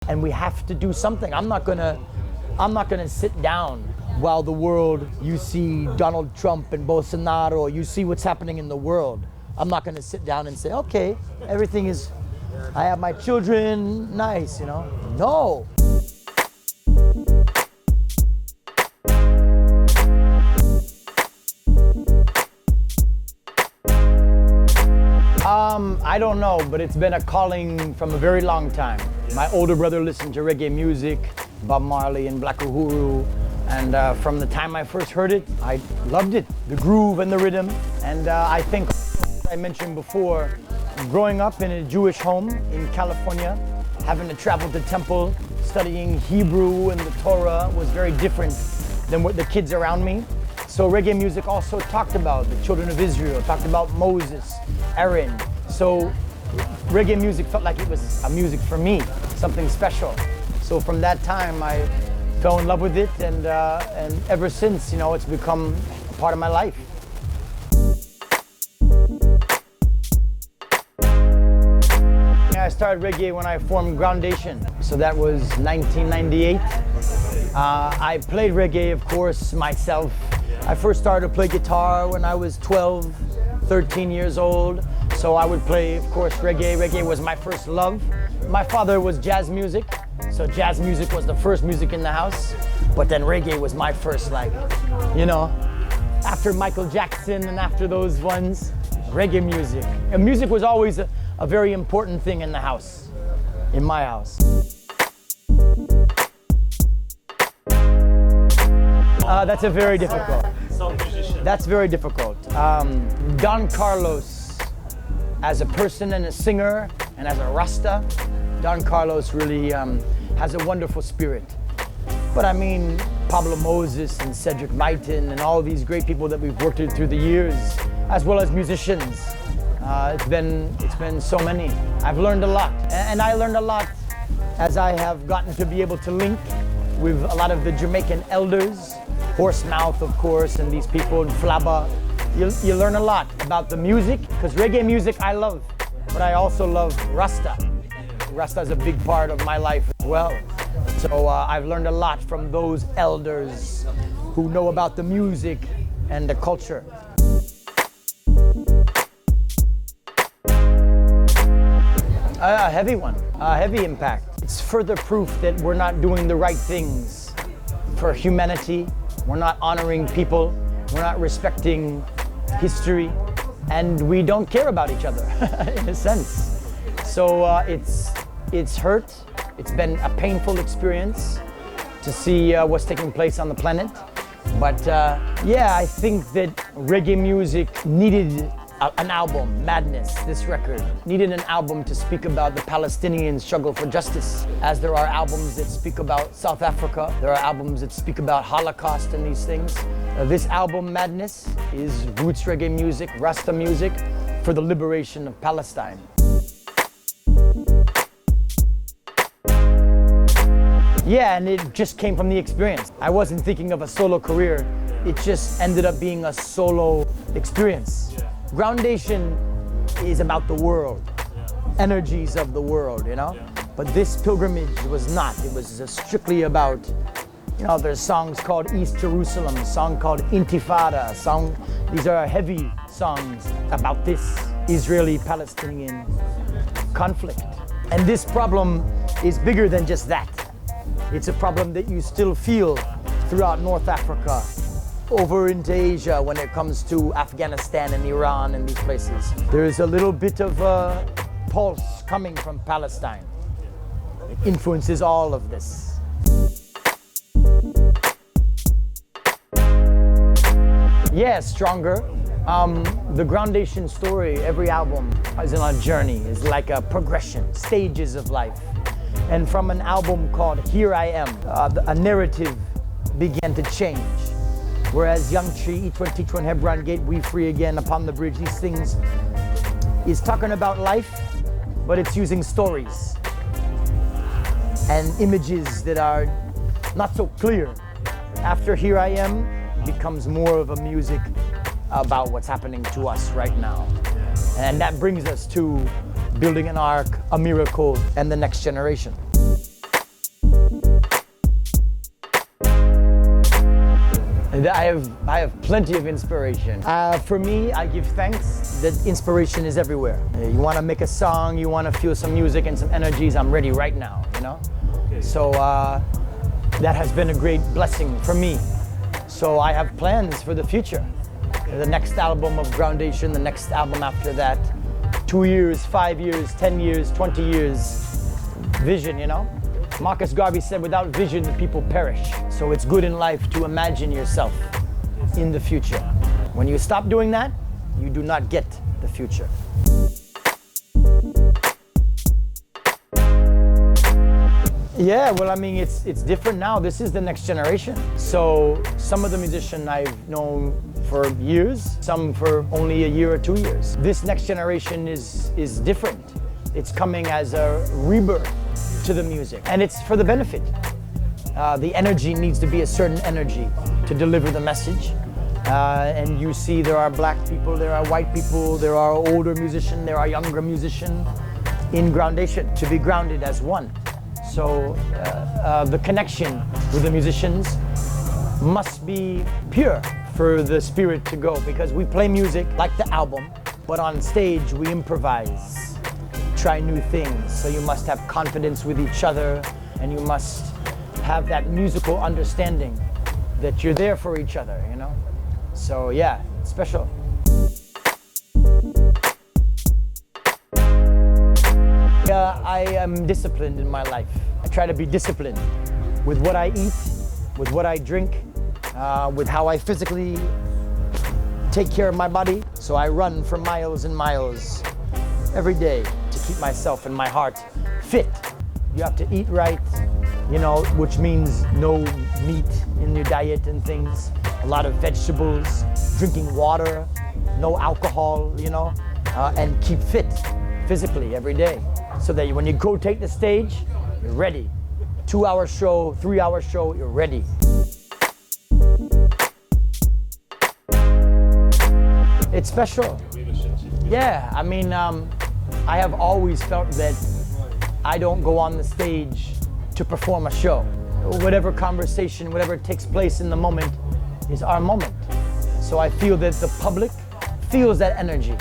and we have to do something. I'm not gonna sit down while the world, you see Donald Trump and Bolsonaro, you see what's happening in the world. I'm not gonna sit down and say, okay, everything is, I have my children, nice, you know? No. I don't know, but it's been a calling from a very long time. My older brother listened to reggae music, Bob Marley and Black Uhuru, and from the time I first heard it, I loved it, the groove and the rhythm. And I think, as I mentioned before, growing up in a Jewish home in California, having to travel to temple, studying Hebrew and the Torah was very different than what the kids around me. So reggae music also talked about the children of Israel, talked about Moses, Aaron. So reggae music felt like it was a music for me, something special. So from that time, I fell in love with it, and ever since, you know, it's become a part of my life. I started reggae when I formed Groundation, so that was 1998. I played reggae, of course, myself. I first started to play guitar when I was 12, 13 years old. So I would play, of course, reggae. Reggae was my first love. My father was jazz music, so jazz music was the first music in the house. But then reggae was my first, like, you know, after Michael Jackson and after those ones, reggae music. And music was always a very important thing in the house, in my house. That's a very difficult. That's very difficult. Don Carlos, as a person and a singer and as a Rasta, Don Carlos really has a wonderful spirit. But I mean, Pablo Moses and Cedric Myton and all these great people that we've worked with through the years, as well as musicians. It's been so many. I've learned a lot, and I learned a lot as I have gotten to be able to link with a lot of the Jamaican elders, Horsemouth, of course, and these people in Flabba. You learn a lot about the music, because reggae music I love, but I also love Rasta. Rasta is a big part of my life as well. So I've learned a lot from those elders who know about the music and the culture. A heavy one, a heavy impact. It's further proof that we're not doing the right things for humanity. We're not honoring people. We're not respecting history. And we don't care about each other, in a sense. So it's hurt. It's been a painful experience to see what's taking place on the planet. But yeah, I think that reggae music needed an album, Madness, this record, needed an album to speak about the Palestinian struggle for justice. As there are albums that speak about South Africa, there are albums that speak about Holocaust and these things. This album, Madness, is roots reggae music, Rasta music, for the liberation of Palestine. Yeah, and it just came from the experience. I wasn't thinking of a solo career. It just ended up being a solo experience. Groundation is about the world, energies of the world, you know? But this pilgrimage was not. It was strictly about, you know, there's songs called East Jerusalem, a song called Intifada, these are heavy songs about this Israeli-Palestinian conflict. And this problem is bigger than just that. It's a problem that you still feel throughout North Africa, over into Asia when it comes to Afghanistan and Iran and these places. There's a little bit of a pulse coming from Palestine. It influences all of this. Yeah, stronger. The Groundation story, every album is on a journey, is like a progression, stages of life. And from an album called Here I Am, a narrative began to change. Whereas Young Tree, Each One, Teach One, Hebron Gate, We Free Again, Upon the Bridge, these things is talking about life, but it's using stories and images that are not so clear. After Here I Am, it becomes more of a music about what's happening to us right now. And that brings us to building an ark, a miracle, and the next generation. I have plenty of inspiration. For me, I give thanks that inspiration is everywhere. You want to make a song, you want to feel some music and some energies, I'm ready right now, you know? Okay. So that has been a great blessing for me. So I have plans for the future. The next album of Groundation, the next album after that, 2 years, 5 years, 10 years, 20 years, vision, you know? Marcus Garvey said, without vision, the people perish. So it's good in life to imagine yourself in the future. When you stop doing that, you do not get the future. Yeah, well, I mean, it's different now. This is the next generation. So some of the musicians I've known for years, some for only a year or 2 years. This next generation is different. It's coming as a rebirth to the music, and it's for the benefit. The energy needs to be a certain energy to deliver the message. And you see there are black people, there are white people, there are older musicians, there are younger musicians in Groundation, to be grounded as one. So the connection with the musicians must be pure for the spirit to go, because we play music like the album, but on stage we improvise, try new things. So you must have confidence with each other, and you must have that musical understanding that you're there for each other, you know? So yeah, it's special. I am disciplined in my life. I try to be disciplined with what I eat, with what I drink, with how I physically take care of my body. So I run for miles and miles every day to keep myself and my heart fit. You have to eat right, you know, which means no meat in your diet and things, a lot of vegetables, drinking water, no alcohol, you know, and keep fit physically every day, so that when you go take the stage, you're ready. 2-hour show, 3-hour show, you're ready. It's special. Yeah, I mean, I have always felt that I don't go on the stage to perform a show. Whatever conversation, whatever takes place in the moment is our moment. So I feel that the public feels that energy,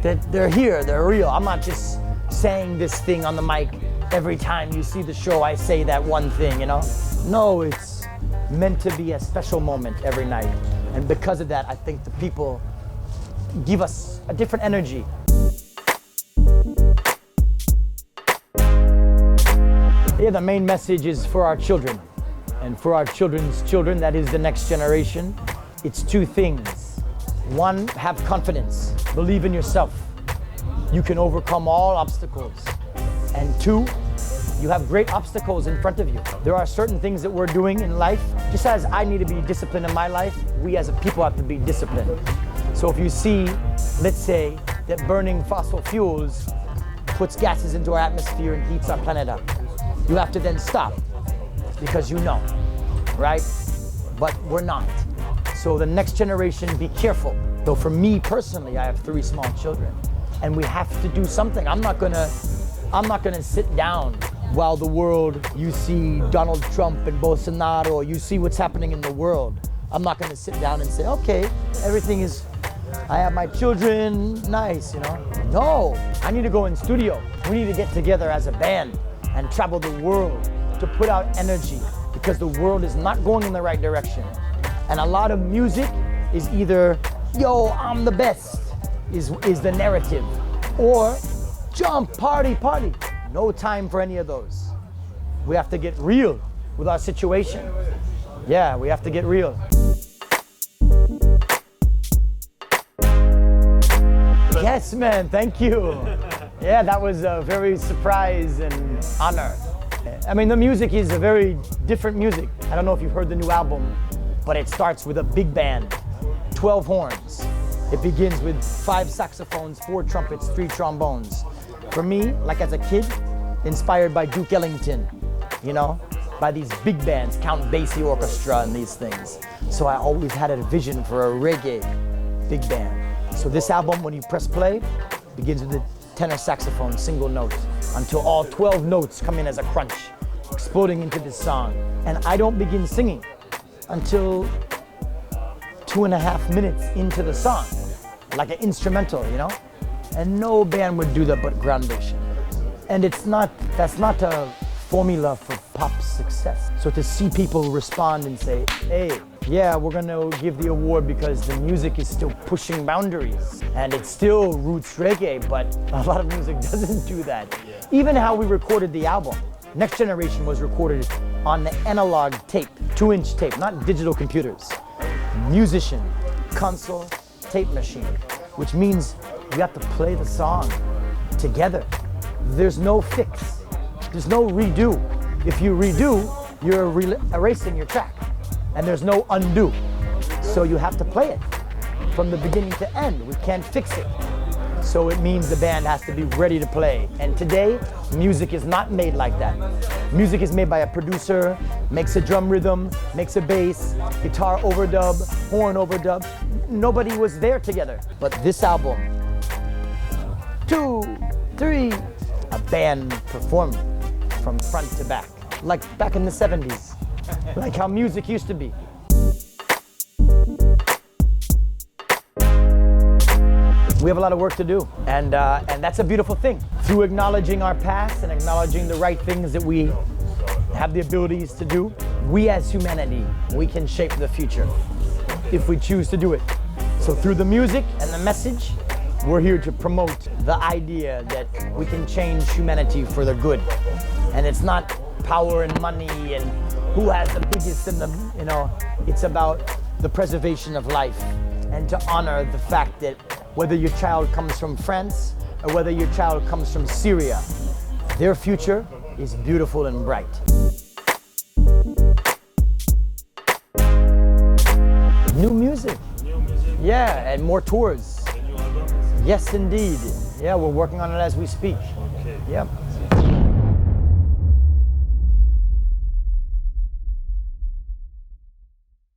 that they're here, they're real. I'm not just saying this thing on the mic every time you see the show, I say that one thing, you know? No, it's meant to be a special moment every night. And because of that, I think the people give us a different energy. Yeah, the main message is for our children, and for our children's children, that is the next generation. It's two things. One, have confidence, believe in yourself. You can overcome all obstacles. And two, you have great obstacles in front of you. There are certain things that we're doing in life. Just as I need to be disciplined in my life, we as a people have to be disciplined. So if you see, let's say, that burning fossil fuels puts gases into our atmosphere and heats our planet up, you have to then stop, because you know, right? But we're not. So the next generation, be careful. So for me personally, I have 3 small children, and we have to do something. I'm not gonna sit down while the world, you see Donald Trump and Bolsonaro, you see what's happening in the world. I'm not gonna sit down and say, okay, everything is, I have my children, nice, you know? No, I need to go in studio. We need to get together as a band and travel the world to put out energy, because the world is not going in the right direction. And a lot of music is either, yo, I'm the best, is the narrative, or jump, party, party. No time for any of those. We have to get real with our situation. Yeah, we have to get real. Yes, man, thank you. Yeah, that was a very surprise and honor. I mean, the music is a very different music. I don't know if you've heard the new album, but it starts with a big band, 12 horns. It begins with 5 saxophones, 4 trumpets, 3 trombones. For me, like as a kid, inspired by Duke Ellington, you know, by these big bands, Count Basie Orchestra and these things. So I always had a vision for a reggae big band. So this album, when you press play, begins with the tenor saxophone, single note, until all 12 notes come in as a crunch, exploding into this song. And I don't begin singing until 2.5 minutes into the song, like an instrumental, you know? And no band would do that but Groundation. And that's not a formula for pop success. So to see people respond and say, hey, yeah, we're gonna give the award because the music is still pushing boundaries and it's still roots reggae, but a lot of music doesn't do that. Even how we recorded the album. Next Generation was recorded on the analog tape, 2-inch tape, not digital computers. Musician, console, tape machine, which means you have to play the song together. There's no fix. There's no redo. If you redo, you're erasing your track. And there's no undo. So you have to play it from the beginning to end. We can't fix it. So it means the band has to be ready to play. And today, music is not made like that. Music is made by a producer, makes a drum rhythm, makes a bass, guitar overdub, horn overdub. Nobody was there together. But this album, 2, 3, a band performed from front to back, like back in the 70s, like how music used to be. We have a lot of work to do, and that's a beautiful thing. Through acknowledging our past and acknowledging the right things that we have the abilities to do, we as humanity, we can shape the future if we choose to do it. So through the music and the message, we're here to promote the idea that we can change humanity for the good. And it's not power and money and who has the biggest and the, you know, it's about the preservation of life and to honor the fact that whether your child comes from France or whether your child comes from Syria, their future is beautiful and bright. New music. Yeah, and more tours. Yes, indeed. Yeah, we're working on it as we speak. Okay. Yep.